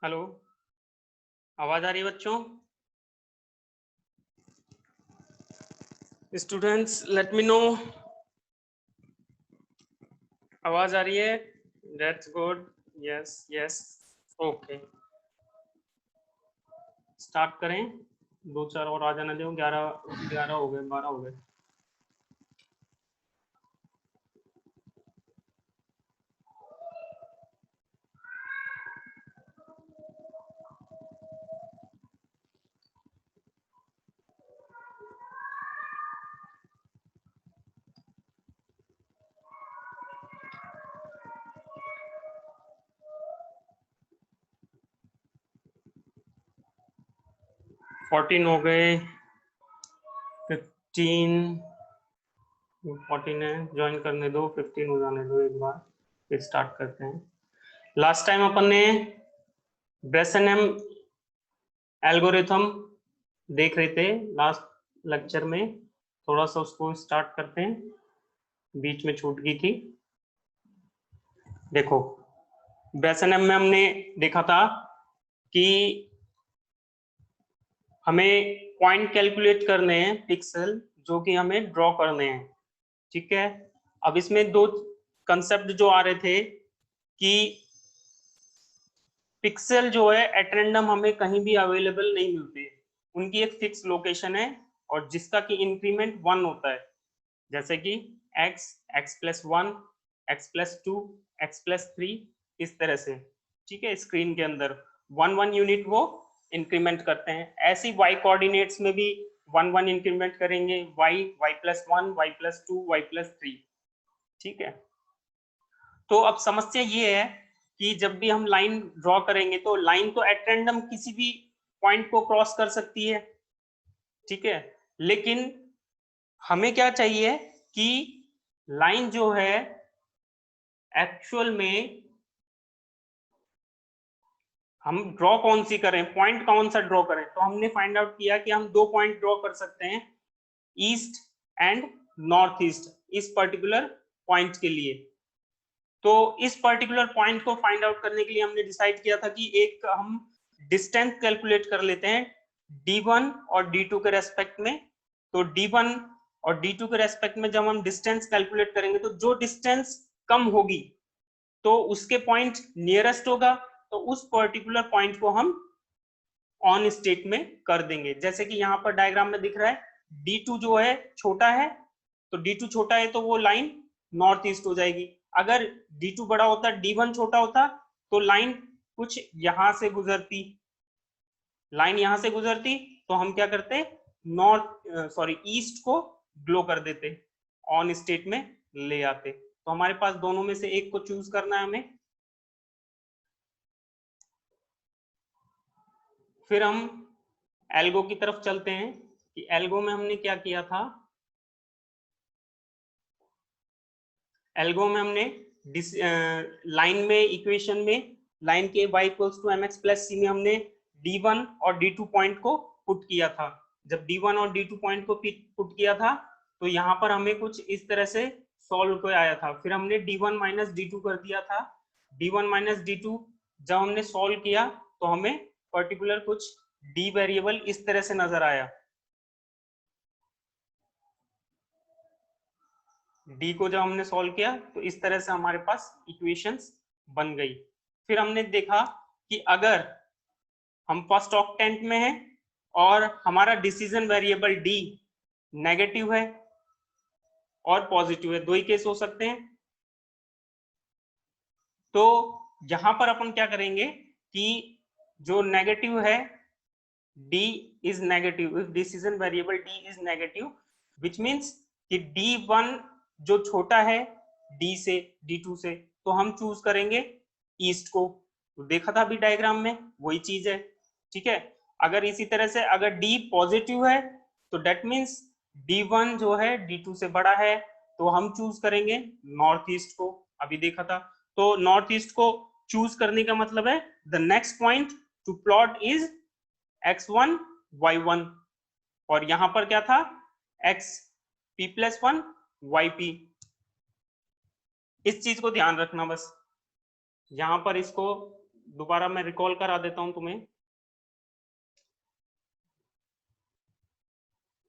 Hello, आवाज आ रही है बच्चों? स्टूडेंट्स लेट मी नो, आवाज आ रही है? That's good. Yes yes, okay, start करें। दो चार और आ जाना दो। 11 हो गए, 12 हो गए। फोर्टीन हो गए, 15 14 है, ज्वाइन करने दो। 15 हो जाने दो एक बार, फिर स्टार्ट करते हैं। लास्ट टाइम अपन ने ब्रेसनम एल्गोरिथम देख रहे थे लास्ट लेक्चर में। थोड़ा सा उसको स्टार्ट करते हैं, बीच में छूट गई थी। देखो, ब्रेसनम में हमने देखा था कि हमें पॉइंट कैलकुलेट करने हैं, पिक्सल जो कि हमें ड्रॉ करने हैं। ठीक है, अब इसमें दो कंसेप्ट जो आ रहे थे कि पिक्सल जो है एट रैंडम हमें कहीं भी अवेलेबल नहीं मिलते, उनकी एक फिक्स लोकेशन है और जिसका कि इंक्रीमेंट 1 होता है। जैसे कि x, x+1, x+2, x+3, इस तरह से। ठीक है, स्क्रीन के अंदर 1 यूनिट वो इंक्रीमेंट करते हैं। ऐसे ही y कोऑर्डिनेट्स में भी 1 इंक्रीमेंट करेंगे, y, y+1, y+2, y+3। ठीक है, तो अब समस्या ये है कि जब भी हम लाइन ड्रॉ करेंगे तो लाइन तो एट रैंडम किसी भी पॉइंट को क्रॉस कर सकती है। ठीक है, लेकिन हमें क्या चाहिए कि लाइन जो है एक्चुअल में हम ड्रॉ कौन सी करें, पॉइंट कौन सा ड्रॉ करें। तो हमने फाइंड आउट किया कि हम दो पॉइंट ड्रॉ कर सकते हैं, ईस्ट एंड नॉर्थ ईस्ट, इस पर्टिकुलर पॉइंट के लिए। तो इस पर्टिकुलर पॉइंट को फाइंड आउट करने के लिए हमने डिसाइड किया था कि एक हम डिस्टेंस कैलकुलेट कर लेते हैं d1 और d2 के रेस्पेक्ट में। तो d1 और d2 के रेस्पेक्ट में जब हम डिस्टेंस कैलकुलेट करेंगे तो जो डिस्टेंस कम होगी तो उसके पॉइंट नियरेस्ट होगा, तो उस पर्टिकुलर पॉइंट को हम ऑन स्टेट में कर देंगे। जैसे कि यहाँ पर डायग्राम में दिख रहा है, d2 जो है छोटा है, तो d2 छोटा है तो वो लाइन नॉर्थ ईस्ट हो जाएगी। अगर d2 बड़ा होता, d1 छोटा होता, तो लाइन कुछ यहां से गुजरती, लाइन यहां से गुजरती, तो हम क्या करते, ईस्ट को ग्लो कर देते, ऑन स्टेट में ले आते। तो हमारे पास दोनों में से एक को चूज करना है हमें। फिर हम एल्गो की तरफ चलते हैं कि एल्गो में हमने क्या किया था। एल्गो में हमने लाइन में, इक्वेशन में, लाइन के y = mx+c में हमने d1 और d2 पॉइंट को पुट किया था। जब d1 और d2 पॉइंट को पुट किया था तो यहाँ पर हमें कुछ इस तरह से सॉल्व को आया था। फिर हमने d1 - d2 कर दिया था। d1 - d2 जब हमने सॉल्व किया तो हमें पर्टिकुलर कुछ d वेरिएबल इस तरह से नजर आया। d को जब हमने सॉल्व किया तो इस तरह से हमारे पास इक्वेशंस बन गई। फिर हमने देखा कि अगर हम फर्स्ट ऑक्टेंट में हैं और हमारा डिसीजन वेरिएबल d नेगेटिव है और पॉजिटिव है, दो ही केस हो सकते हैं। तो यहां पर अपन क्या करेंगे कि जो नेगेटिव है, d is negative, if decision variable d is negative, which means कि d1 जो छोटा है d से, d2 से, तो हम चूज करेंगे ईस्ट को। तो देखा था अभी डायग्राम में, वही चीज है। ठीक है, अगर इसी तरह से अगर d पॉजिटिव है तो डेट मीन्स d1 जो है d2 से बड़ा है, तो हम चूज करेंगे नॉर्थ ईस्ट को। अभी देखा था, तो नॉर्थ ईस्ट को चूज करने का मतलब है the next point two plot is x1 y1, और यहां पर क्या था, xp+1 yp। इस चीज को ध्यान रखना बस, यहां पर इसको दोबारा मैं रिकॉल करा देता हूं तुम्हें।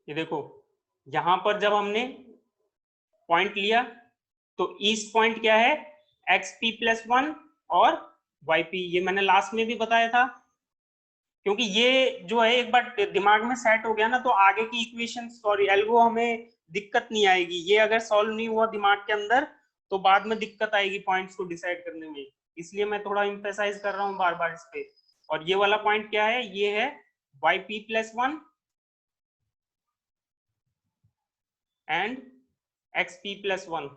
ये देखो, यहां पर जब हमने पॉइंट लिया तो ईस्ट पॉइंट क्या है, xp+1 और yp, ये मैंने लास्ट में भी बताया था। क्योंकि ये जो है एक बार दिमाग में सेट हो गया ना, तो आगे की इक्वेशन सॉरी एल्गो हमें दिक्कत नहीं आएगी। ये अगर सॉल्व नहीं हुआ दिमाग के अंदर तो बाद में दिक्कत आएगी पॉइंट्स को डिसाइड करने में, इसलिए मैं थोड़ा इम्फेसाइज कर रहा हूँ बार बार इस पे। और ये वाला पॉइंट क्या है, ये है yp+1 एंड xp+1,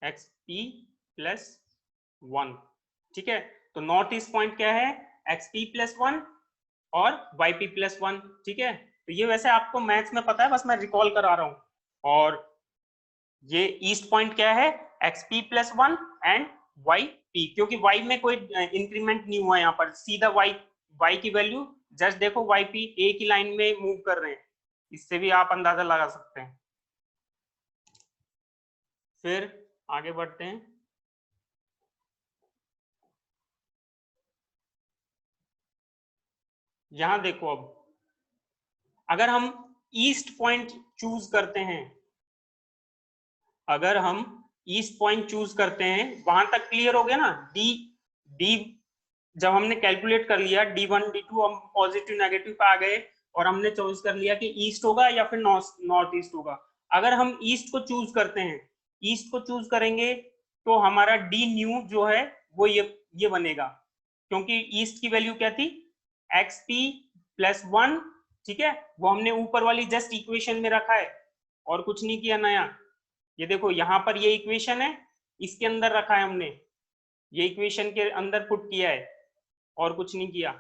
xp+1, ठीक है। तो नॉर्थ ईस्ट पॉइंट क्या है, xp+1 और yp+1, ठीक है। तो ये वैसे आपको मैथ्स में पता है, बस मैं रिकॉल करा रहा हूं। और ये ईस्ट पॉइंट क्या है, xp+1 एंड yp, क्योंकि y में कोई इंक्रीमेंट नहीं हुआ यहाँ पर, सीधा y की वैल्यू जस्ट देखो yp एक ही लाइन में मूव कर रहे हैं, इससे भी आप अंदाजा लगा सकते हैं। फिर आगे बढ़ते हैं। यहां देखो, अब अगर हम ईस्ट पॉइंट चूज करते हैं, अगर हम ईस्ट पॉइंट चूज करते हैं, वहां तक क्लियर हो गया ना। डी जब हमने कैलकुलेट कर लिया D1 D2, हम पॉजिटिव नेगेटिव पे आ गए और हमने चॉइस कर लिया कि ईस्ट होगा या फिर नॉर्थ ईस्ट होगा। अगर हम ईस्ट को चूज करते हैं, ईस्ट को चूज करेंगे तो हमारा डी न्यू जो है वो ये बनेगा, क्योंकि ईस्ट की वैल्यू क्या थी, xp+1, ठीक है। वो हमने ऊपर वाली जस्ट इक्वेशन में रखा है और कुछ नहीं किया नया। ये देखो यहाँ पर ये इक्वेशन है, इसके अंदर रखा है हमने, ये इक्वेशन के अंदर पुट किया है और कुछ नहीं किया।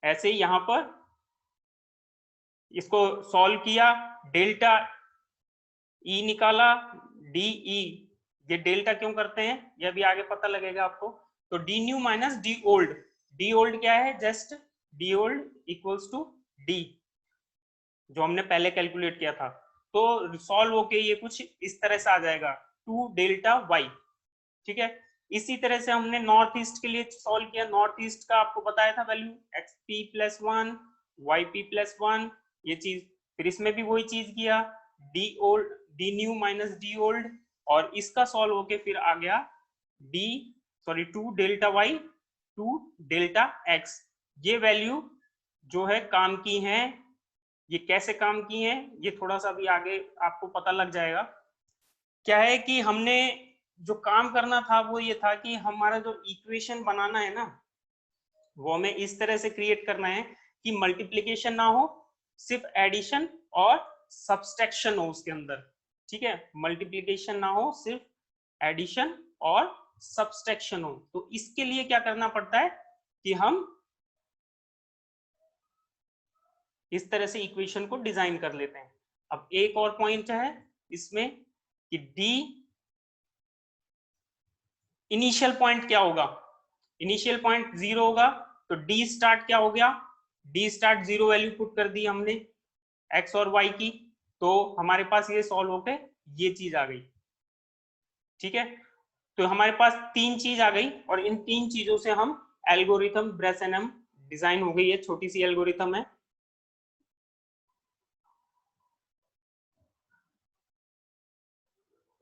ऐसे ही यहाँ पर इसको सॉल्व किया, डेल्टा ई निकाला, डी ई, ये डेल्टा क्यों करते हैं ये अभी आगे पता लगेगा आपको। तो D new minus D old, D old क्या है, just D old equals to D, जो हमने पहले कैलकुलेट किया था। तो सॉल्व होके ये कुछ इस तरह से आ जाएगा 2 डेल्टा वाई, ठीक है। इसी तरह से हमने नॉर्थ ईस्ट के लिए सॉल्व किया, नॉर्थ ईस्ट का आपको बताया था वैल्यू xp+1 yp+1, ये चीज। फिर इसमें भी वही चीज किया, D old, D new minus D old, और इसका सॉल्व होके फिर आ गया 2 डेल्टा वाई 2 डेल्टा एक्स। ये वैल्यू जो है काम की है, ये कैसे काम की है ये थोड़ा सा भी आगे आपको पता लग जाएगा। क्या है कि हमने जो काम करना था वो ये था कि हमारा जो इक्वेशन बनाना है ना, वो हमें इस तरह से क्रिएट करना है कि मल्टीप्लिकेशन ना हो, सिर्फ एडिशन और सब्सट्रैक्शन हो उसके अंदर, ठीक है। मल्टीप्लिकेशन ना हो, सिर्फ एडिशन और सब्सट्रैक्शन हो। तो इसके लिए क्या करना पड़ता है कि हम इस तरह से इक्वेशन को डिजाइन कर लेते हैं। अब एक और पॉइंट है इसमें कि डी इनिशियल पॉइंट क्या होगा, इनिशियल पॉइंट 0 होगा, तो डी स्टार्ट क्या हो गया, डी स्टार्ट 0 वैल्यू पुट कर दी हमने एक्स और वाई की, तो हमारे पास ये सॉल्व होके ये चीज आ गई, ठीक है। तो हमारे पास 3 चीज आ गई और इन 3 चीजों से हम एल्गोरिथम ब्रेसनम डिजाइन हो गई है, छोटी सी एल्गोरिथम है।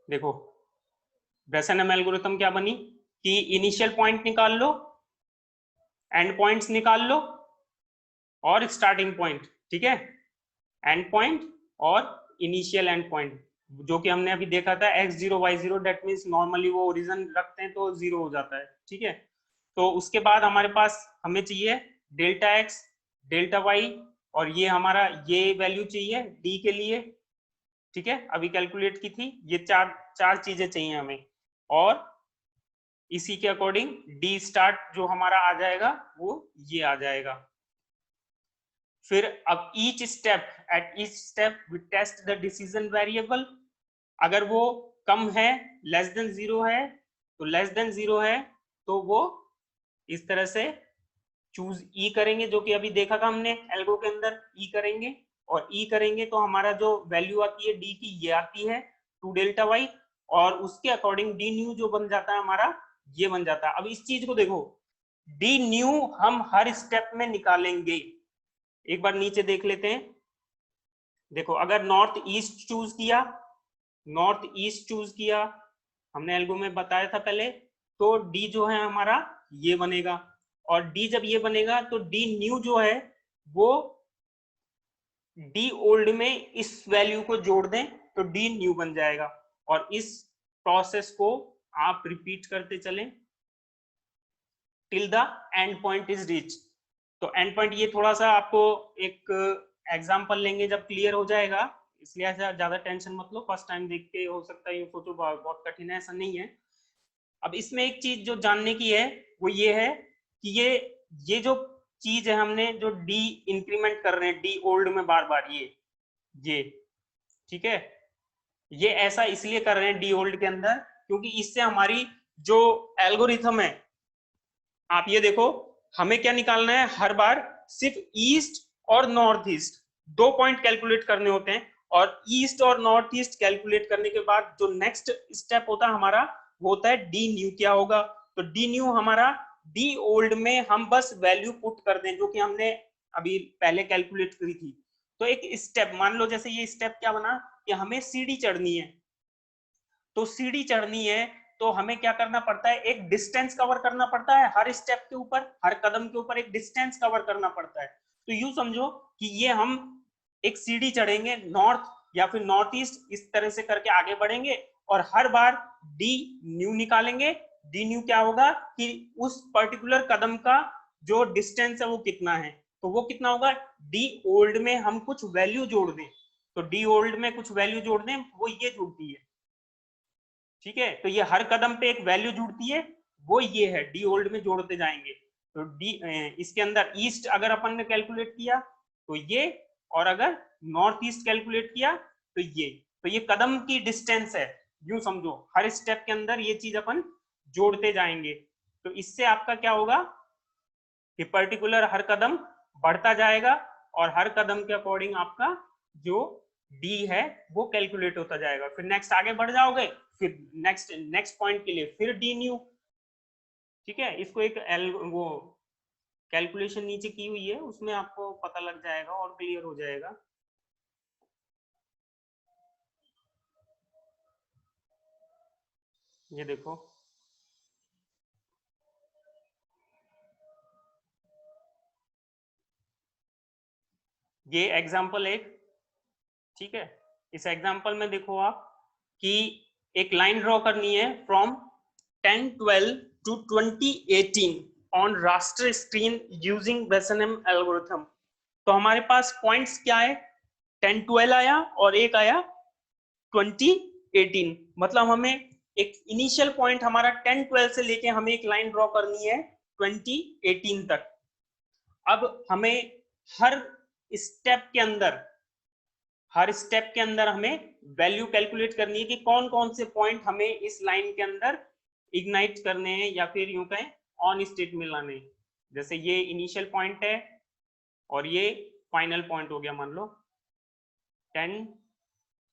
देखो ब्रेसनम एल्गोरिथम क्या बनी कि इनिशियल पॉइंट निकाल लो, एंड पॉइंट्स निकाल लो और स्टार्टिंग पॉइंट, ठीक है। एंड पॉइंट और इनिशियल एंड पॉइंट, जो कि हमने अभी देखा था x0 y0, that means normally वो ओरिजिन रखते हैं तो 0 हो जाता है, ठीक है। तो उसके बाद हमारे पास हमें चाहिए डेल्टा x डेल्टा y, और ये हमारा ये वैल्यू चाहिए d के लिए, ठीक है। अभी कैलकुलेट की थी, ये चार चीजें चाहिए हमें, और इसी के अकॉर्डिंग डी स्टार्ट जो हमारा आ जाएगा वो ये आ जाएगा। फिर अब each step, at each step we test the decision variable. अगर वो कम है, लेस देन 0 है, तो लेस देन 0 है तो वो इस तरह से चूज ई करेंगे, जो कि अभी देखा था हमने एल्गो के अंदर, ई करेंगे। और ई करेंगे तो हमारा जो वैल्यू आती है डी की ये आती है 2 डेल्टा वाई। और उसके अकॉर्डिंग डी न्यू जो बन जाता है हमारा, ये बन जाता है। अब इस चीज को देखो, डी न्यू हम हर स्टेप में निकालेंगे। एक बार नीचे देख लेते हैं। देखो अगर नॉर्थ ईस्ट चूज किया, नॉर्थ ईस्ट चूज किया, हमने एल्गो में बताया था पहले, तो डी जो है हमारा ये बनेगा, और डी जब ये बनेगा तो डी न्यू जो है वो डी ओल्ड में इस वैल्यू को जोड़ दें तो डी न्यू बन जाएगा। और इस प्रोसेस को आप रिपीट करते चलें till the end point is reach. तो एंड पॉइंट ये थोड़ा सा आपको एक एग्जांपल लेंगे जब क्लियर हो जाएगा, इसलिए ऐसा ज्यादा टेंशन मत लो। फर्स्ट टाइम देख के हो सकता है ये सोचो बहुत कठिन है, ऐसा नहीं है। अब इसमें एक चीज जो जानने की है वो ये है कि ये जो चीज है हमने जो डी इंक्रीमेंट कर रहे हैं डी ओल्ड में बार बार, ये ठीक है, ये ऐसा इसलिए कर रहे हैं डी ओल्ड के अंदर क्योंकि इससे हमारी जो एल्गोरिथम है, आप ये देखो हमें क्या निकालना है, हर बार सिर्फ ईस्ट और नॉर्थ ईस्ट 2 पॉइंट कैलकुलेट करने होते हैं, और ईस्ट और नॉर्थ ईस्ट कैलकुलेट करने के बाद जो नेक्स्ट स्टेप होता है हमारा वो होता है डी न्यू। क्या होगा, तो डी न्यू हमारा डी ओल्ड में हम बस वैल्यू पुट कर दें जो कि हमने अभी पहले कैलकुलेट करी थी। तो एक स्टेप मान लो, जैसे ये स्टेप क्या बना कि हमें सीढ़ी चढ़नी है, तो सीढ़ी चढ़नी है तो हमें क्या करना पड़ता है, एक डिस्टेंस कवर करना पड़ता है, हर स्टेप के ऊपर हर कदम के ऊपर एक डिस्टेंस कवर करना पड़ता है। तो यूं समझो कि ये हम एक सीढ़ी चढ़ेंगे नॉर्थ या फिर नॉर्थ ईस्ट, इस तरह से करके आगे बढ़ेंगे और हर बार डी न्यू निकालेंगे। डी न्यू क्या होगा कि उस पर्टिकुलर कदम का जो डिस्टेंस है वो कितना है, तो वो कितना होगा, डी ओल्ड में हम कुछ वैल्यू जोड़ दें, तो डी ओल्ड में कुछ वैल्यू जोड़ दें वो ये जुड़ती है, ठीक है। तो ये हर कदम पे एक वैल्यू जुड़ती है, वो ये है, डी ओल्ड में जोड़ते जाएंगे। तो डी इसके अंदर ईस्ट अगर अपन ने कैलकुलेट किया तो ये, और अगर नॉर्थ ईस्ट कैलकुलेट किया तो ये, तो ये कदम की डिस्टेंस है। यूं समझो हर स्टेप के अंदर ये चीज अपन जोड़ते जाएंगे, तो इससे आपका क्या होगा कि पर्टिकुलर हर कदम बढ़ता जाएगा और हर कदम के अकॉर्डिंग आपका जो डी है वो कैलकुलेट होता जाएगा। फिर नेक्स्ट आगे बढ़ जाओगे, फिर नेक्स्ट पॉइंट के लिए फिर डी न्यू, ठीक है। इसको एक वो कैलकुलेशन नीचे की हुई है, उसमें आपको पता लग जाएगा और क्लियर हो जाएगा। ये देखो ये एग्जाम्पल एक, ठीक है। इस एग्जाम्पल में देखो आप कि एक लाइन ड्रॉ करनी है from 1012 to 2018 on raster screen using Bresenham algorithm. तो हमारे पास पॉइंट्स क्या है, 1012 आया और एक आया 2018, मतलब हमें एक इनिशियल पॉइंट हमारा 1012 से लेके हमें एक लाइन ड्रॉ करनी है 2018 तक। अब हमें हर स्टेप के अंदर हमें वैल्यू कैलकुलेट करनी है कि कौन कौन से पॉइंट हमें इस लाइन के अंदर इग्नाइट करने हैं या फिर यूं कहें ऑन स्टेट में लाने हैं। जैसे ये इनिशियल पॉइंट है और ये फाइनल पॉइंट हो गया, मान लो 10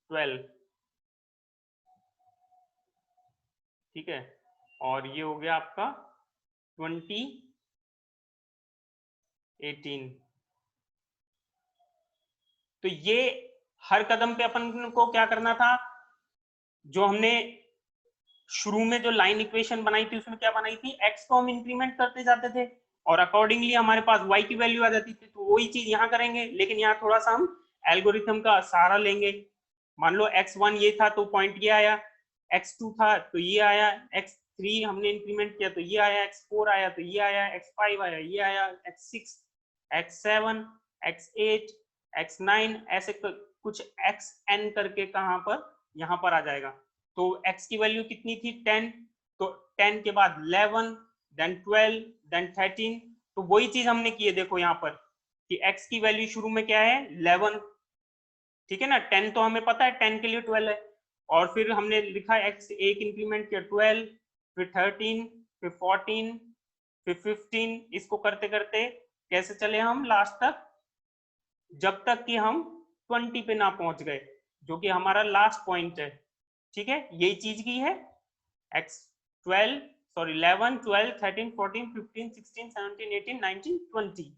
12, ठीक है, और ये हो गया आपका 2018। तो ये हर कदम पे अपन को क्या करना था, जो हमने शुरू में जो लाइन इक्वेशन बनाई थी उसमें क्या बनाई थी, एक्स को हम इंक्रीमेंट करते जाते थे और अकॉर्डिंगली हमारे पास वाई की वैल्यू आ जाती थी। तो वही चीज यहाँ करेंगे, लेकिन यहाँ थोड़ा सा हम एल्गोरिथम का सहारा लेंगे। मान लो x1 ये था तो पॉइंट ये आया, x2 था तो ये आया, x3 हमने इंक्रीमेंट किया तो ये आया, x4 आया तो ये आया, x5 आया, ये आया, x6, x7, x8, x9, ऐसे कुछ xn करके कहां पर, यहां पर आ जाएगा। तो x की वैल्यू कितनी थी 10, तो 10 के बाद 11, देन 12, देन 13। तो वही चीज हमने की है, देखो यहाँ पर कि x की वैल्यू शुरू में क्या है 11, ठीक है ना, 10 तो हमें पता है 10 के लिए 12 है, और फिर हमने लिखा x एक इंक्रीमेंट किया 12, फिर 13, फिर 14, फिर 15, इसको करते करते कैसे चले हम लास्ट तक, जब तक कि हम 20 पे ना पहुंच गए जो कि हमारा लास्ट पॉइंट है, ठीक है, यही चीज की है x 11, 12, 13, 14, 15, 16, 17, 18, 19, 20,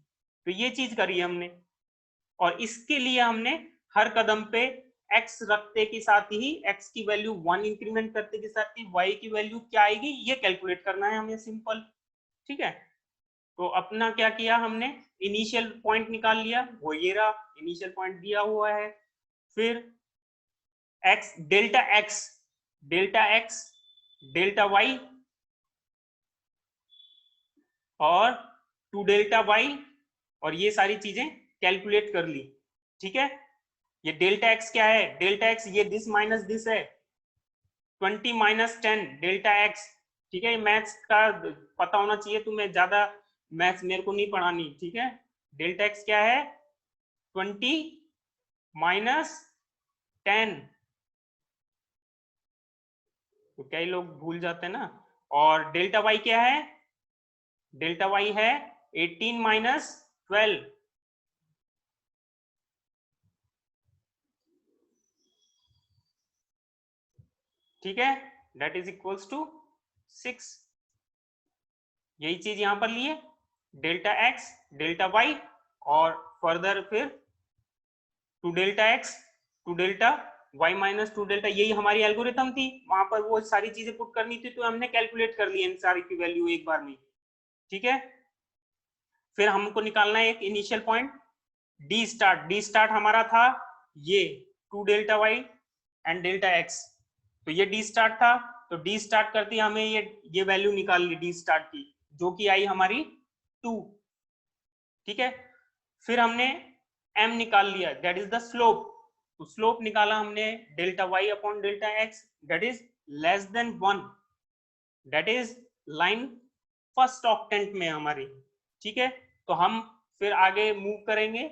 तो ये चीज करी है हमने। और इसके लिए हमने हर कदम पे x रखते के साथ ही x की वैल्यू 1 इंक्रीमेंट करते के साथ ही y की वैल्यू क्या आएगी ये कैलकुलेट करना है हमें, सिंपल। ठीक है, तो अपना क्या किया हमने, इनिशियल पॉइंट निकाल लिया, वो ये रहा, इनिशियल पॉइंट दिया हुआ है। फिर x delta x delta y और 2 डेल्टा y, और ये सारी चीजें कैलकुलेट कर ली। ठीक है, ये डेल्टा x क्या है, डेल्टा x ये दिस माइनस दिस है, 20 माइनस 10 डेल्टा x। ठीक है, मैथ्स का पता होना चाहिए तुम्हें, ज्यादा मैथ्स मेरे को नहीं पढ़ानी। ठीक है, डेल्टा x क्या है, 20 माइनस 10, तो कई लोग भूल जाते हैं ना। और डेल्टा y क्या है, डेल्टा y है 18 माइनस 12, ठीक है, दैट इज इक्वल्स टू 6। यही चीज यहां पर लिए, डेल्टा x डेल्टा y और फर्दर फिर 2 delta x 2 delta y minus 2 delta, यही हमारी एल्गोरिथम थी, वहां पर वो सारी चीजें पुट करनी थी, तो हमने कैलकुलेट कर ली इन सारी की वैल्यू एक बार में। ठीक है, फिर हमको निकालना है एक इनिशियल पॉइंट डी स्टार्ट हमारा था ये 2 delta y and delta x, तो ये डी स्टार्ट था, तो डी स्टार्ट करते हमें ये वैल्यू निकाल ली डी स्टार्ट की, जो कि आई हमारी 2। ठीक है, फिर हमने m निकाल लिया, दैट इज द स्लोप, तो स्लोप निकाला हमने delta y upon delta x, that is less than 1, that is line first octant में हमारी। ठीक है, तो हम फिर आगे मूव करेंगे,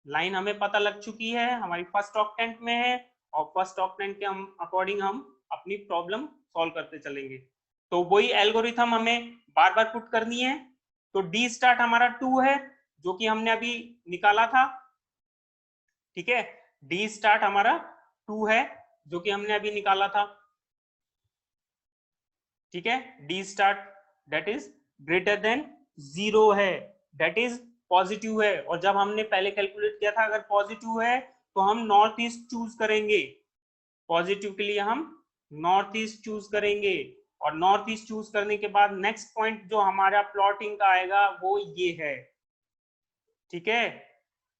लाइन हमें पता लग चुकी है, हमारी फर्स्ट ऑक्टेंट में है, और फर्स्ट ऑक्टेंट के हम अकॉर्डिंग हम अपनी प्रॉब्लम सॉल्व करते चलेंगे। तो वही एल्गोरिथम हमें बार बार पुट करनी है। तो डी स्टार्ट हमारा 2 है, जो कि हमने अभी निकाला था। ठीक है, डी स्टार्ट हमारा 2 है, जो कि हमने अभी निकाला था। ठीक है, D start that is greater than 0 है, दैट इज पॉजिटिव है, और जब हमने पहले कैलकुलेट किया था अगर पॉजिटिव है तो हम नॉर्थ ईस्ट चूज करेंगे, पॉजिटिव के लिए हम नॉर्थ ईस्ट चूज करेंगे, और नॉर्थ ईस्ट चूज करने के बाद नेक्स्ट पॉइंट जो हमारा प्लॉटिंग का आएगा वो ये है। ठीक है,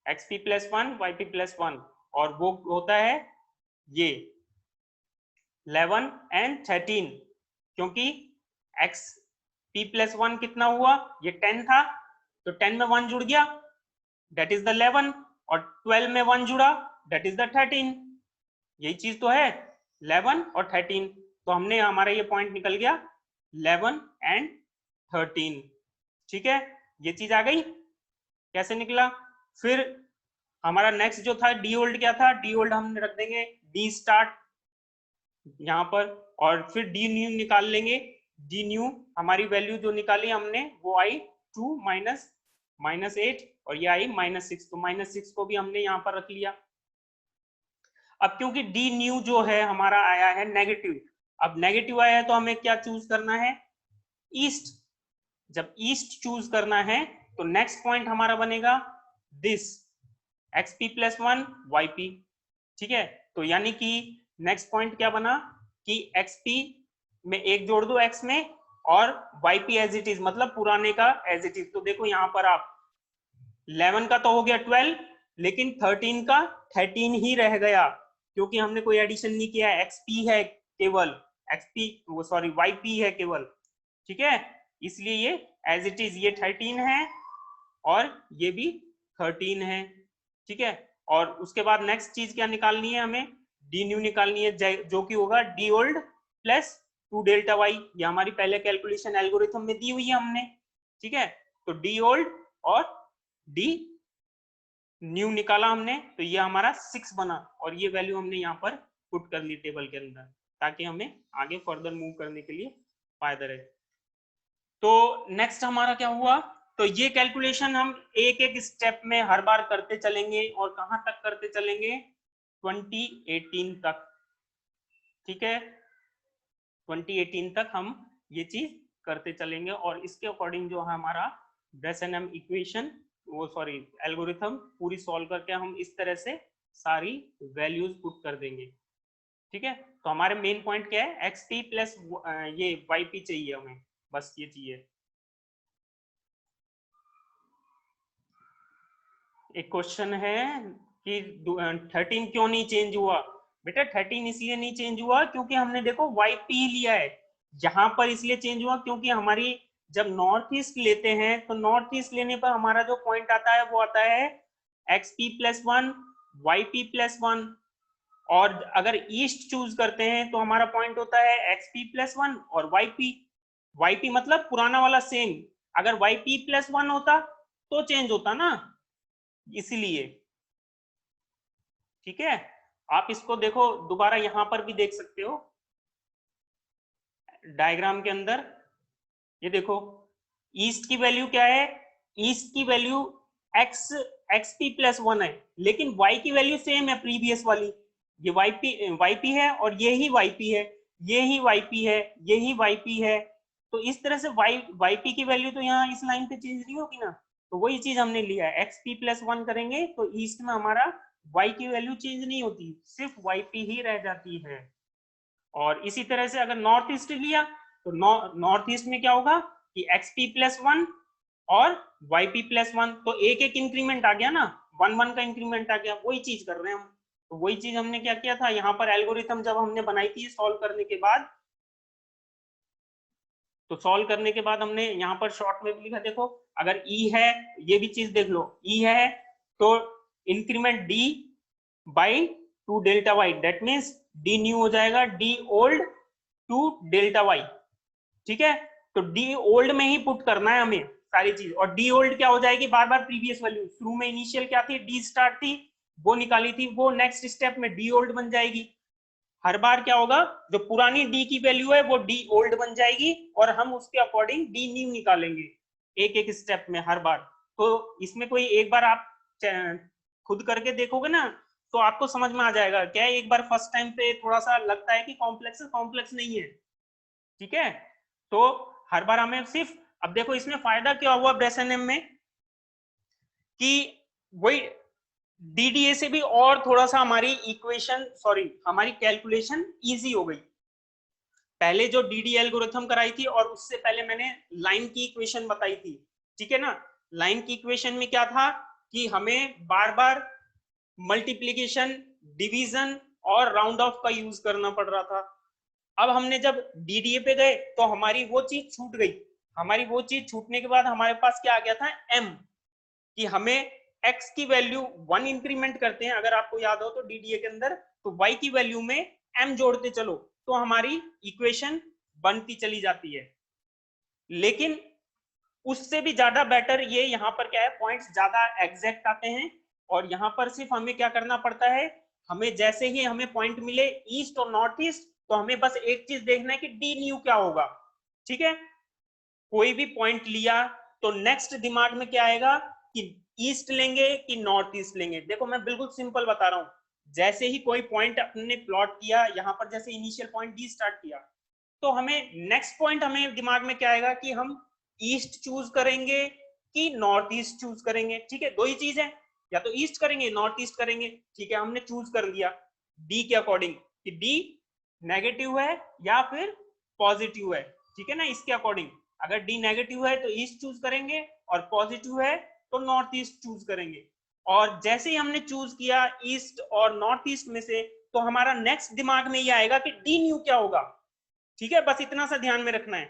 xp प्लस 1 yp प्लस 1, और वो होता है ये 11 एंड 13, क्योंकि x p प्लस 1 कितना हुआ, ये 10 था, तो 10 में 1 जुड़ गया, दैट इज द 11, और 12 में 1 जुड़ा, दैट इज द 13। यही चीज तो है 11 और 13, तो हमने हमारा ये पॉइंट निकल गया 11 एंड 13। ठीक है, ये चीज आ गई, कैसे निकला। फिर हमारा नेक्स्ट जो था डी ओल्ड, क्या था, डी ओल्ड हम रख देंगे डी स्टार्ट यहाँ पर, और फिर डी न्यू निकाल लेंगे। डी न्यू हमारी वैल्यू जो निकाली हमने वो आई 2 माइनस 8, और ये आई -6, तो -6 को भी हमने यहाँ पर रख लिया। अब क्योंकि डी न्यू जो है हमारा आया है नेगेटिव, अब नेगेटिव आया है तो हमें क्या चूज करना है, ईस्ट। जब ईस्ट चूज करना है तो नेक्स्ट पॉइंट हमारा बनेगा दिस xp प्लस 1 yp। ठीक है, तो यानी कि नेक्स्ट पॉइंट क्या बना कि xp में एक जोड़ दो x में, और yp एज इट इज, मतलब पुराने का एज इट इज। तो देखो यहाँ पर आप 11 का तो हो गया 12, लेकिन 13 का 13 ही रह गया, क्योंकि हमने कोई एडिशन नहीं किया, xp है केवल, xp वो सॉरी yp है केवल। ठीक है, इसलिए ये एज इट इज ये 13 है, और ये भी 13 है। ठीक है, और उसके बाद नेक्स्ट चीज क्या निकालनी है, हमें डी न्यू निकालनी है, जो कि होगा D old plus 2 delta Y, ये हमारी पहले कैलकुलेशन एल्गोरिथम में दी हुई है हमने। ठीक है, तो डी ओल्ड और डी न्यू निकाला हमने, तो ये हमारा 6 बना, और ये वैल्यू हमने यहाँ पर पुट कर ली टेबल के अंदर, ताकि हमें आगे फर्दर मूव करने के लिए फायदा रहे। तो नेक्स्ट हमारा क्या हुआ, तो ये कैलकुलेशन हम एक एक स्टेप में हर बार करते चलेंगे, और कहां तक करते चलेंगे, 2018 तक। ठीक है, 2018 तक हम ये चीज करते चलेंगे और इसके अकॉर्डिंग जो है हमारा ब्रेसेनम इक्वेशन वो सॉरी एल्गोरिथम पूरी सॉल्व करके हम इस तरह से सारी वैल्यूज पुट कर देंगे। ठीक है, तो हमारे मेन पॉइंट क्या है, एक्स पी प्लस ये वाई पी चाहिए हमें, बस ये चाहिए। एक क्वेश्चन है कि 13 क्यों नहीं चेंज हुआ। बेटा 13 इसलिए नहीं चेंज हुआ क्योंकि हमने देखो वाई पी लिया है यहाँ पर, इसलिए चेंज हुआ क्योंकि हमारी जब नॉर्थ ईस्ट लेते हैं तो नॉर्थ ईस्ट लेने पर हमारा जो पॉइंट आता है वो आता है X P plus one Y P plus one, और अगर ईस्ट चूज करते हैं तो हमारा पॉइंट होता है एक्स पी प्लस वन और वाई पी। वाई पी मतलब पुराना वाला सेम, अगर वाई पी प्लस वन होता तो चेंज होता ना, इसीलिए। ठीक है, आप इसको देखो दोबारा यहां पर भी देख सकते हो डायग्राम के अंदर, ये देखो ईस्ट की वैल्यू क्या है, ईस्ट की value x x P plus one है, लेकिन वाई की वैल्यू सेम है प्रीवियस वाली, ये वाई पी है और ये ही वाई पी है, ये ही वाई पी है, ये ही वाई पी है। तो इस तरह से वाई पी की वैल्यू तो यहाँ इस लाइन पे चेंज नहीं होगी ना, तो वही चीज हमने लिया है, एक्स पी प्लस वन करेंगे तो ईस्ट में हमारा वाई की वैल्यू चेंज नहीं होती, सिर्फ वाई पी ही रह जाती है। और इसी तरह से अगर नॉर्थ ईस्ट लिया तो नॉर्थ ईस्ट में क्या होगा कि एक्स पी प्लस वन और वाई पी प्लस वन, तो एक एक इंक्रीमेंट आ गया ना, वन वन का इंक्रीमेंट आ गया, वही चीज कर रहे हैं हम। तो वही चीज हमने क्या किया था यहाँ पर, एल्गोरिथम जब हमने बनाई थी सॉल्व करने के बाद, तो सॉल्व करने के बाद हमने यहाँ पर शॉर्ट में भी लिखा, देखो अगर ई है, ये भी चीज देख लो, ई है तो increment D by two delta Y, that means D new हो जाएगा D old two delta Y. ठीक है, तो डी ओल्ड में ही पुट करना है हमें सारी चीज, और डी ओल्ड क्या हो जाएगी, बार बार प्रीवियस वैल्यू, शुरू में इनिशियल क्या थी डी स्टार्ट थी वो निकाली थी, वो नेक्स्ट स्टेप में डी ओल्ड बन जाएगी। हर बार क्या होगा, जो पुरानी डी की वैल्यू है वो डी ओल्ड बन जाएगी और हम उसके अकॉर्डिंग डी न्यू निकालेंगे एक एक स्टेप में हर बार। तो इसमें कोई एक बार आप खुद करके देखोगे ना तो आपको समझ में आ जाएगा, क्या है एक बार फर्स्ट टाइम पे थोड़ा सा लगता है कि कॉम्प्लेक्स है, कॉम्प्लेक्स नहीं है। ठीक है, तो हर बार हमें सिर्फ, अब देखो इसमें फायदा क्या हुआ ब्रेसेनम में कि वही डीडीए से भी और थोड़ा सा हमारी इक्वेशन सॉरी हमारी कैलकुलेशन इजी हो गई। पहले जो डीडी एल्गोरिथम कराई थी और उससे पहले मैंने लाइन की इक्वेशन बताई थी, ठीक है ना, लाइन की इक्वेशन में क्या था कि हमें बार बार मल्टीप्लीकेशन डिवीजन और राउंड ऑफ का यूज करना पड़ रहा था। अब हमने जब डीडीए पे गए तो हमारी वो चीज छूट गई, हमारी वो चीज छूटने के बाद हमारे पास क्या आ गया था एम, कि हमें x की वैल्यू 1 इंक्रीमेंट करते हैं, अगर आपको याद हो तो डीडीए के अंदर, तो y की वैल्यू में m जोड़ते चलो तो हमारी इक्वेशन बनती चली जाती है। लेकिन उससे भी ज्यादा बेटर ये यहाँ पर क्या है, पॉइंट्स ज्यादा एग्जैक्ट आते हैं, और यहाँ पर सिर्फ हमें क्या करना पड़ता है, हमें जैसे ही हमें पॉइंट मिले ईस्ट और नॉर्थ ईस्ट, तो हमें बस एक चीज देखना है कि डी न्यू क्या होगा। ठीक है, कोई भी पॉइंट लिया तो नेक्स्ट दिमाग में क्या आएगा कि ईस्ट लेंगे कि नॉर्थ ईस्ट लेंगे। देखो मैं बिल्कुल सिंपल बता रहा हूँ, जैसे ही कोई पॉइंट अपने प्लॉट किया यहाँ पर, जैसे इनिशियल पॉइंट डी स्टार्ट किया, तो हमें नेक्स्ट पॉइंट हमें दिमाग में क्या आएगा कि हम ईस्ट चूज करेंगे कि नॉर्थ ईस्ट चूज करेंगे। ठीक है, दो ही चीज है, या तो ईस्ट करेंगे नॉर्थ ईस्ट करेंगे। ठीक है, हमने चूज कर लिया डी के अकॉर्डिंग कि डी नेगेटिव है या फिर पॉजिटिव है। ठीक है ना, इसके अकॉर्डिंग अगर डी नेगेटिव है तो ईस्ट चूज करेंगे और पॉजिटिव है तो नॉर्थ ईस्ट चूज करेंगे। और जैसे ही हमने चूज किया ईस्ट और नॉर्थ ईस्ट में से, तो हमारा नेक्स्ट दिमाग में ये आएगा कि डी न्यू क्या होगा। ठीक है, बस इतना सा ध्यान में रखना है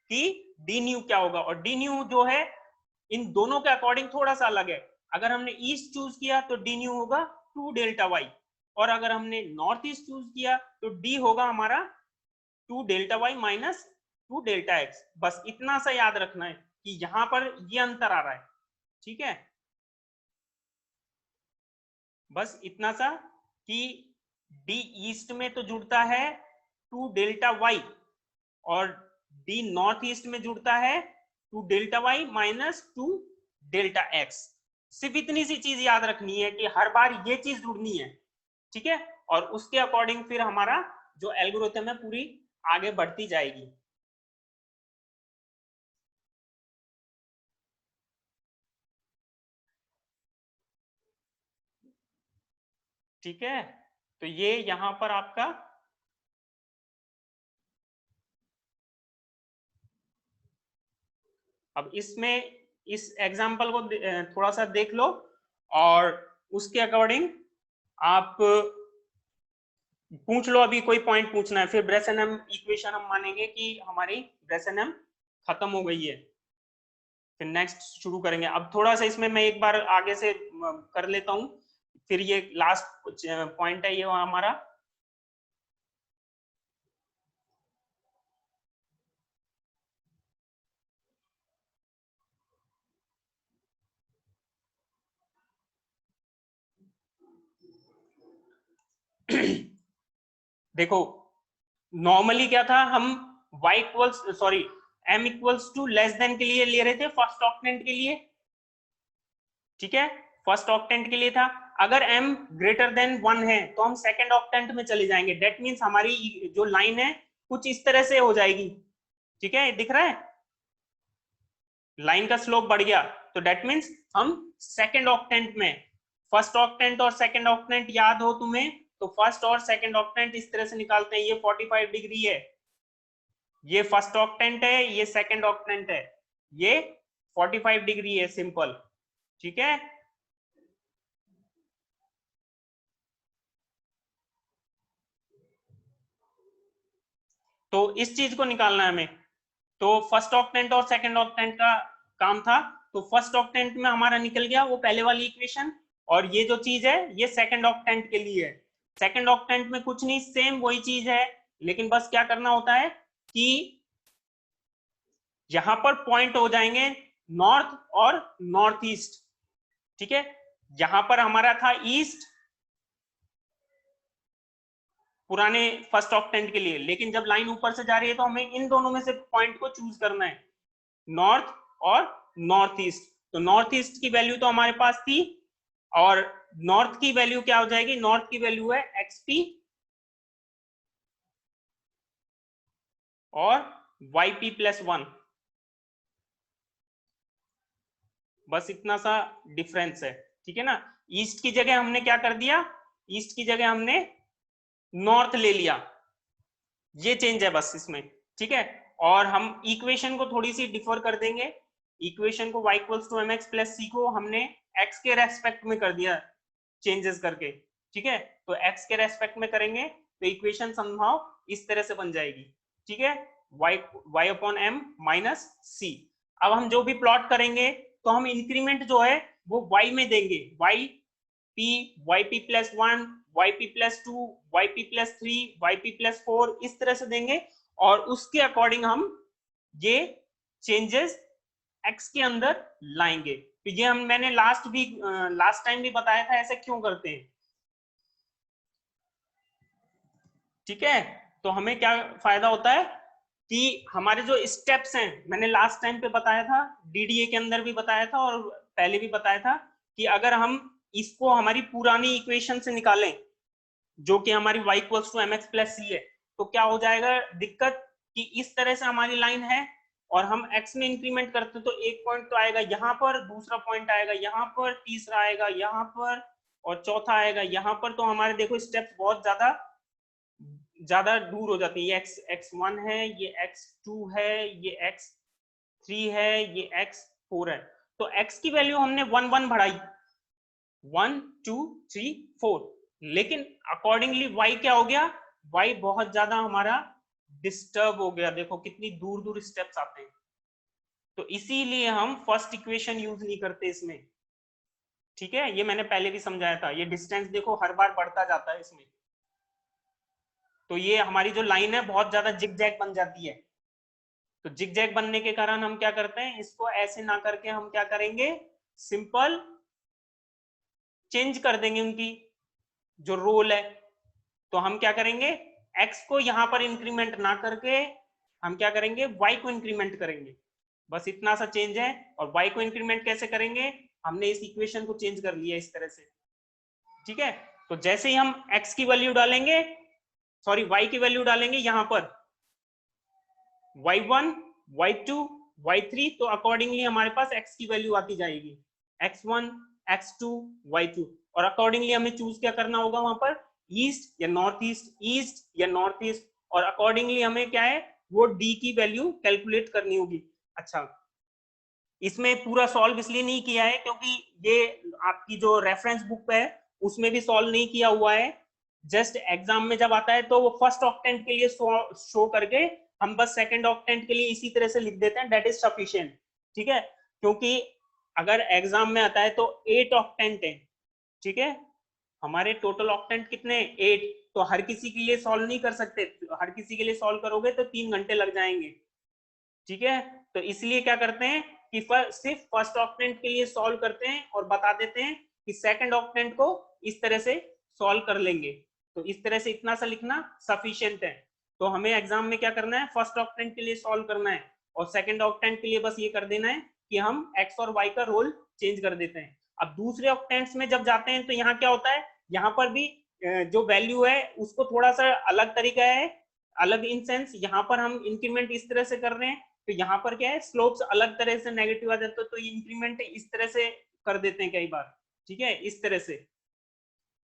कि डी न्यू क्या होगा, और डी न्यू जो है इन दोनों के अकॉर्डिंग थोड़ा सा अलग है। अगर हमने ईस्ट चूज किया तो डी न्यू होगा टू डेल्टा वाई, और अगर हमने नॉर्थ ईस्ट चूज किया तो डी होगा हमारा two delta Y minus two delta X. बस इतना सा याद रखना है कि यहां पर ये अंतर आ रहा है। ठीक है, बस इतना सा कि डी ईस्ट में तो जुड़ता है टू डेल्टा वाई और डी नॉर्थ ईस्ट में जुड़ता है two delta Y minus two delta X. सिर्फ इतनी सी चीज याद रखनी है कि हर बार ये चीज जुड़नी है। ठीक है, और उसके अकॉर्डिंग फिर हमारा जो एल्गोरिथम है पूरी आगे बढ़ती जाएगी। ठीक है, तो ये यहां पर आपका अब इसमें इस एग्जाम्पल को थोड़ा सा देख लो और उसके अकॉर्डिंग आप पूछ लो, अभी कोई पॉइंट पूछना है, फिर ब्रेसेनम इक्वेशन हम मानेंगे कि हमारी ब्रेसेनम खत्म हो गई है, फिर नेक्स्ट शुरू करेंगे। अब थोड़ा सा इसमें मैं एक बार आगे से कर लेता हूं, फिर ये लास्ट पॉइंट है ये हमारा। देखो नॉर्मली क्या था, हम y equals sorry m equals to less than के लिए ले रहे थे फर्स्ट ऑक्टेंट के लिए, ठीक है, फर्स्ट ऑक्टेंट के लिए था। अगर m ग्रेटर देन 1 है तो हम सेकंड ऑक्टेंट में चले जाएंगे, डेट मींस हमारी जो लाइन है कुछ इस तरह से हो जाएगी, ठीक है, दिख रहा है लाइन का स्लोप बढ़ गया, तो डेट मींस हम सेकंड ऑक्टेंट में, फर्स्ट ऑक्टेंट और सेकंड ऑक्टेंट याद हो तुम्हें, तो फर्स्ट और सेकंड ऑक्टेंट इस तरह से निकालते हैं, ये 45 डिग्री है, ये फर्स्ट ऑक्टेंट है, ये सेकंड ऑक्टेंट है, ये 45 डिग्री है, सिंपल, ठीक है। तो इस चीज को निकालना है हमें, तो फर्स्ट ऑक्टेंट और सेकंड ऑक्टेंट का काम था, तो फर्स्ट ऑक्टेंट में हमारा निकल गया वो पहले वाली इक्वेशन, और ये जो चीज है ये सेकंड ऑक्टेंट के लिए है। सेकंड ऑक्टेंट में कुछ नहीं, सेम वही चीज है, लेकिन बस क्या करना होता है कि यहां पर पॉइंट हो जाएंगे नॉर्थ और नॉर्थ ईस्ट, ठीक है, यहां पर हमारा था ईस्ट पुराने फर्स्ट ऑक्टेंट के लिए, लेकिन जब लाइन ऊपर से जा रही है तो हमें इन दोनों में से पॉइंट को चूज करना है, नॉर्थ और नॉर्थ ईस्ट। तो नॉर्थ ईस्ट की वैल्यू तो हमारे पास थी, और नॉर्थ की वैल्यू क्या हो जाएगी, नॉर्थ की वैल्यू है एक्सपी और वाईपी प्लस 1, बस इतना सा डिफरेंस है, ठीक है ना। ईस्ट की जगह हमने क्या कर दिया, ईस्ट की जगह हमने नॉर्थ ले लिया, ये चेंज है बस इसमें, ठीक है। और हम इक्वेशन को थोड़ी सी डिफर कर देंगे, इक्वेशन को y equals to mx plus c को हमने x के रेस्पेक्ट में कर दिया चेंजेस करके, ठीक है, तो x के रेस्पेक्ट में करेंगे तो इक्वेशन समहाउ इस तरह से बन जाएगी, ठीक है, y upon m minus c। अब हम जो भी प्लॉट करेंगे तो हम इंक्रीमेंट जो है वो y में देंगे, yp plus 1, yp plus 2, yp plus 3, yp plus 4 इस तरह से देंगे, और उसके अकॉर्डिंग हम ये चेंजेस x के अंदर लाएंगे। तो ये हम मैंने लास्ट टाइम भी बताया था ऐसे क्यों करते हैं, ठीक है। तो हमें क्या फायदा होता है कि हमारे जो स्टेप्स हैं, मैंने लास्ट टाइम पे बताया था, डीडीए के अंदर भी बताया था और पहले भी बताया था, कि अगर हम इसको हमारी पुरानी इक्वेशन से निकालें जो कि हमारी y equals to mx plus c है, तो क्या हो जाएगा दिक्कत कि इस तरह से हमारी लाइन है और हम x में इंक्रीमेंट करते तो एक पॉइंट तो आएगा यहाँ पर, दूसरा पॉइंट आएगा यहाँ पर, तीसरा आएगा यहाँ पर, और चौथा आएगा यहाँ पर, तो हमारे देखो स्टेप्स बहुत ज्यादा दूर हो जाती है, ये x1 है, ये x2 है, ये x3 है, ये x4 है, तो x की वैल्यू हमने 1 1 बढ़ाई, 1 2 3 4, लेकिन अकॉर्डिंगली y क्या हो गया, y बहुत ज्यादा हमारा डिस्टर्ब हो गया, देखो कितनी दूर दूर स्टेप्स आते हैं, तो इसीलिए हम फर्स्ट इक्वेशन यूज नहीं करते इसमें, ठीक है, ये मैंने पहले भी समझाया था, ये डिस्टेंस देखो हर बार बढ़ता जाता है इसमें, तो ये हमारी जो लाइन है बहुत ज्यादा जिगजैग बन जाती है, तो जिगजैग बनने के कारण हम क्या करते हैं, इसको ऐसे ना करके हम क्या करेंगे, सिंपल चेंज कर देंगे उनकी जो रोल है, तो हम क्या करेंगे, x को यहां पर इंक्रीमेंट ना करके हम क्या करेंगे, y को इंक्रीमेंट करेंगे, बस इतना सा चेंज है। और y को इंक्रीमेंट कैसे करेंगे, हमने इस इक्वेशन को चेंज कर लिया इस तरह से, ठीक है। तो जैसे ही हम x की वैल्यू डालेंगे, सॉरी y की वैल्यू डालेंगे यहाँ पर y1, y2, y3, तो अकॉर्डिंगली हमारे पास x की वैल्यू आती जाएगी, x1, x2, y2, और अकॉर्डिंगली हमें चूज क्या करना होगा वहां पर, ईस्ट या नॉर्थ ईस्ट, ईस्ट या नॉर्थ ईस्ट, और अकॉर्डिंगली हमें क्या है वो d की वैल्यू कैलकुलेट करनी होगी। अच्छा, इसमें पूरा सॉल्व इसलिए नहीं किया है क्योंकि ये आपकी जो रेफरेंस बुक है उसमें भी सॉल्व नहीं किया हुआ है, जस्ट एग्जाम में जब आता है तो वो फर्स्ट ऑक्टेंट के लिए शो करके हम बस सेकंड ऑक्टेंट के लिए इसी तरह से लिख देते हैं, दैट इज सफिशिएंट। ठीक है, क्योंकि अगर एग्जाम में आता है तो 8 ऑक्टेंट है, ठीक है, हमारे टोटल ऑक्टेंट कितने, 8, तो हर किसी के लिए सॉल्व नहीं कर सकते, हर किसी के लिए सॉल्व करोगे तो 3 घंटे लग जाएंगे। ठीक है, तो इसलिए क्या करते हैं कि सिर्फ फर्स्ट ऑक्टेंट के लिए सॉल्व करते हैं और बता देते हैं कि सेकंड ऑक्टेंट को इस तरह से सॉल्व कर लेंगे, तो इस तरह से इतना सा लिखना सफिशिएंट है। तो हमें एग्जाम में क्या करना है, फर्स्ट ऑक्टेंट के लिए सॉल्व करना है और सेकंड ऑक्टेंट के लिए बस ये कर देना है कि हम एक्स और वाई का रोल चेंज कर देते हैं। अब दूसरे ऑक्टेंट्स में जब जाते हैं तो यहाँ क्या होता है, यहाँ पर भी जो वैल्यू है उसको थोड़ा सा अलग तरीका है, अलग इन सेंस यहाँ पर हम इंक्रीमेंट इस तरह से कर रहे हैं, तो यहाँ पर क्या है स्लोप्स अलग तरह से नेगेटिव आ जाते हैं, तो इंक्रीमेंट इस तरह से कर देते हैं कई बार। ठीक है, इस तरह से,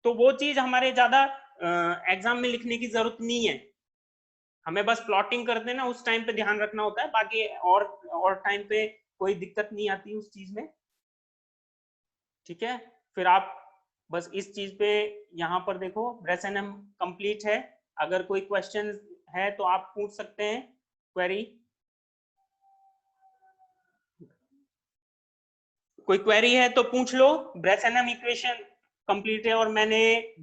तो वो चीज हमारे ज्यादा एग्जाम में लिखने की जरूरत नहीं है, हमें बस प्लॉटिंग कर देना उस टाइम पे ध्यान रखना होता है, बाकी और टाइम पे कोई दिक्कत नहीं आती उस चीज में। ठीक है, फिर आप बस इस चीज पे यहाँ पर देखो ब्रेसएनएम कंप्लीट है, अगर कोई क्वेश्चन है तो आप पूछ सकते हैं क्वेरी, कोई क्वेरी है तो पूछ लो। ब्रेसएनएम इक्वेशन कंप्लीट है और मैंने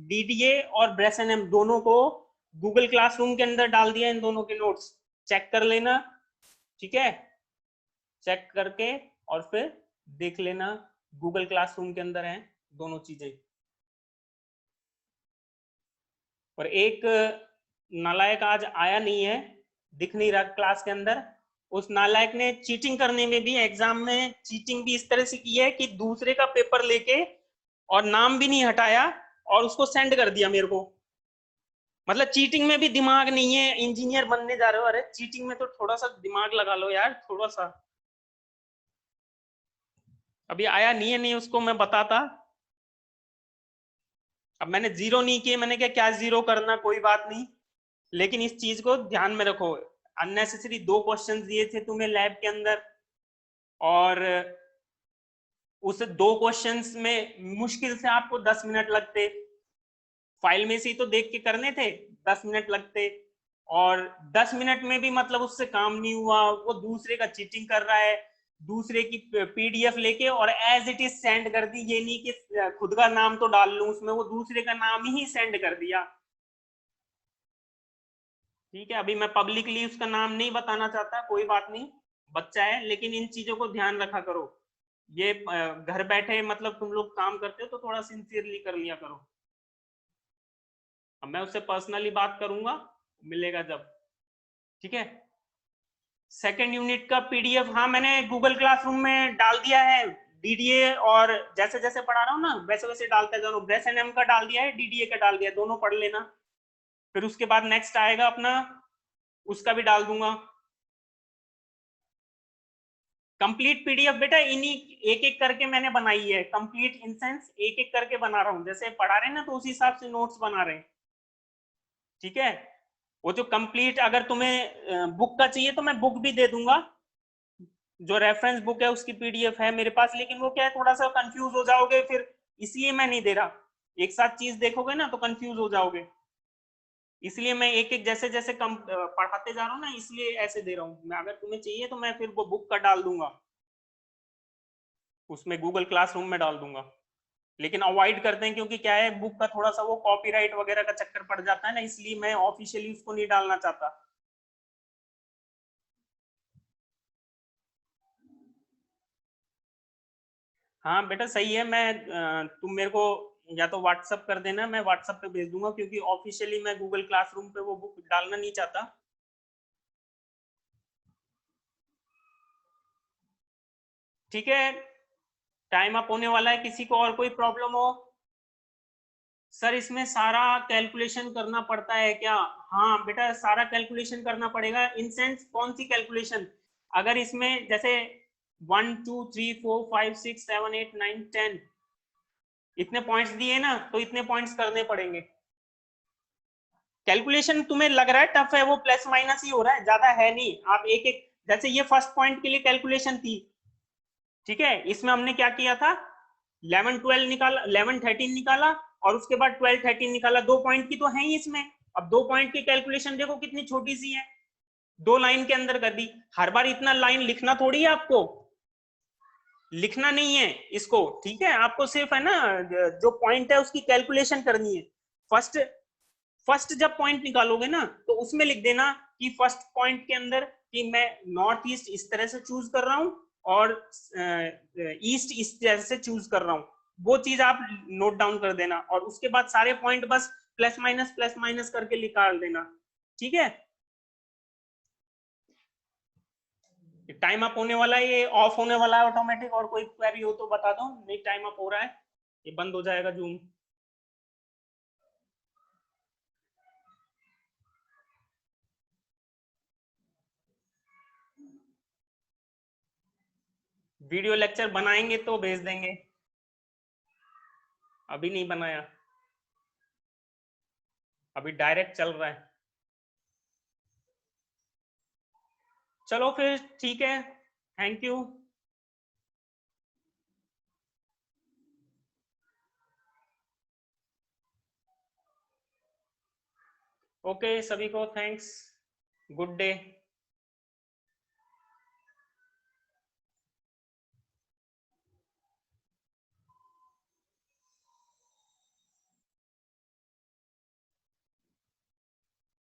डीडीए और ब्रेसएनएम दोनों को गूगल क्लासरूम के अंदर डाल दिया, इन दोनों के नोट्स चेक कर लेना। ठीक है, चेक करके और फिर देख लेना, गूगल क्लासरूम के अंदर है दोनों चीजें। और एक नालायक आज आया नहीं है, दिख नहीं रहा क्लास के अंदर, उस नालायक ने चीटिंग करने में भी, एग्जाम में चीटिंग भी इस तरह से की है कि दूसरे का पेपर लेके और नाम भी नहीं हटाया और उसको सेंड कर दिया मेरे को। मतलब चीटिंग में भी दिमाग नहीं है, इंजीनियर बनने जा रहे हो, अरे चीटिंग में तो थोड़ा सा दिमाग लगा लो यार, थोड़ा सा। अभी आया नहीं है, नहीं उसको मैं बताता। अब मैंने जीरो नहीं किए, मैंने क्या क्या जीरो करना, कोई बात नहीं, लेकिन इस चीज को ध्यान में रखो, अननेसेसरी 2 क्वेश्चन दिए थे तुम्हें लैब के अंदर, और उस 2 क्वेश्चंस में मुश्किल से आपको 10 मिनट लगते, फाइल में से ही तो देख के करने थे, 10 मिनट लगते, और 10 मिनट में भी मतलब उससे काम नहीं हुआ, वो दूसरे का चीटिंग कर रहा है, दूसरे की पीडीएफ लेके और एज इट इज सेंड कर दी, ये नहीं कि खुद का नाम तो डाल लूं उसमें, वो दूसरे का नाम ही सेंड कर दिया। ठीक है, अभी मैं पब्लिकली उसका नाम नहीं बताना चाहता, कोई बात नहीं, बच्चा है, लेकिन इन चीजों को ध्यान रखा करो, ये घर बैठे मतलब तुम लोग काम करते हो तो थोड़ा सिंसियरली कर लिया करो। अब मैं उससे पर्सनली बात करूंगा, मिलेगा जब। ठीक है, सेकेंड यूनिट का पीडीएफ हाँ मैंने गूगल क्लासरूम में डाल दिया है, डीडीए, और जैसे जैसे पढ़ा रहा हूँ ना वैसे वैसे डालते जाओ, ब्रेसएनएम का डाल दिया है, डीडीए का डाल दिया है, दोनों पढ़ लेना, फिर उसके बाद नेक्स्ट आएगा अपना, उसका भी डाल दूंगा। कंप्लीट पीडीएफ बेटा इन्हीं एक एक करके मैंने बनाई है, कंप्लीट इन सेंस एक एक करके बना रहा हूँ, जैसे पढ़ा रहे हैं ना तो उसी हिसाब से नोट्स बना रहे हैं। ठीक है, वो जो कंप्लीट अगर तुम्हें बुक का चाहिए तो मैं बुक भी दे दूंगा, जो रेफरेंस बुक है उसकी पीडीएफ है मेरे पास, लेकिन वो क्या है थोड़ा सा कंफ्यूज हो जाओगे फिर, इसलिए मैं नहीं दे रहा, एक साथ चीज देखोगे ना तो कंफ्यूज हो जाओगे, इसलिए मैं एक एक जैसे जैसे कम पढ़ाते जा रहा हूँ ना, इसलिए ऐसे दे रहा हूँ मैं, अगर तुम्हें चाहिए तो मैं फिर वो बुक का डाल दूंगा, उसमें गूगल क्लासरूम में डाल दूंगा, लेकिन अवॉइड करते हैं क्योंकि क्या है बुक का थोड़ा सा वो कॉपीराइट वगैरह का चक्कर पड़ जाता है ना, इसलिए मैं ऑफिशियली उसको नहीं डालना चाहता। हाँ बेटा सही है, मैं तुम मेरे को या तो व्हाट्सअप कर देना, मैं व्हाट्सअप पे भेज दूंगा, क्योंकि ऑफिशियली मैं गूगल क्लासरूम पे वो बुक डालना नहीं चाहता। ठीक है, टाइम अप होने वाला है, किसी को और कोई प्रॉब्लम हो सर इसमें सारा कैलकुलेशन करना पड़ता है क्या? हाँ बेटा, सारा कैलकुलेशन करना पड़ेगा। इन सेंस कौन सी कैलकुलेशन? अगर इसमें जैसे 1 2 3 4 5 6 7 8 9 10 इतने पॉइंट्स दिए ना, तो इतने पॉइंट्स करने पड़ेंगे। कैलकुलेशन तुम्हें लग रहा है टफ है, वो प्लस माइनस ही हो रहा है, ज्यादा है नहीं। आप एक एक, जैसे ये फर्स्ट पॉइंट के लिए कैलकुलेशन थी, ठीक है, इसमें हमने क्या किया था, 11 12 निकाला, 11 13 निकाला, और उसके बाद 12 13 निकाला। 2 पॉइंट की तो है ही इसमें। अब 2 पॉइंट की कैलकुलेशन देखो कितनी छोटी सी है, 2 लाइन के अंदर कर दी। हर बार इतना लाइन लिखना थोड़ी है आपको, लिखना नहीं है इसको, ठीक है, आपको सिर्फ है ना जो पॉइंट है उसकी कैलकुलेशन करनी है। फर्स्ट फर्स्ट जब पॉइंट निकालोगे ना, तो उसमें लिख देना कि फर्स्ट पॉइंट के अंदर कि मैं नॉर्थ ईस्ट इस तरह से चूज कर रहा हूं और ईस्ट इस तरह से चूज कर रहा हूं। वो चीज आप नोट डाउन कर देना, और उसके बाद सारे पॉइंट बस प्लस माइनस करके निकाल देना, ठीक है। टाइम अप होने वाला है, ये ऑफ होने वाला है ऑटोमेटिक, और कोई क्वेरी हो तो बता दो, नहीं टाइम अप हो रहा है, ये बंद हो जाएगा जूम। वीडियो लेक्चर बनाएंगे तो भेज देंगे, अभी नहीं बनाया, अभी डायरेक्ट चल रहा है। चलो फिर ठीक है, थैंक यू। ओके सभी को थैंक्स, गुड डे।